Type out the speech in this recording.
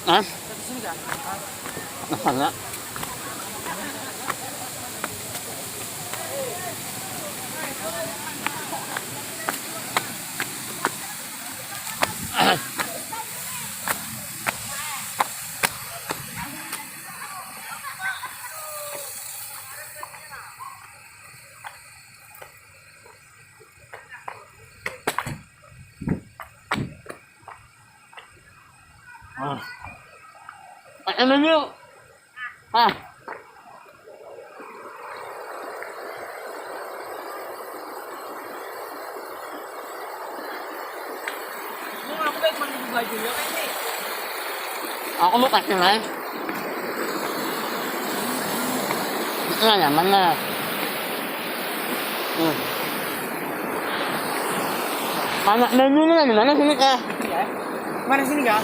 Hah? Nasaan? Ano nyo? Ha? Ako mo kasi na eh. Ito na naman na. Anak menu na naman. Sini ka. Mana sini kak?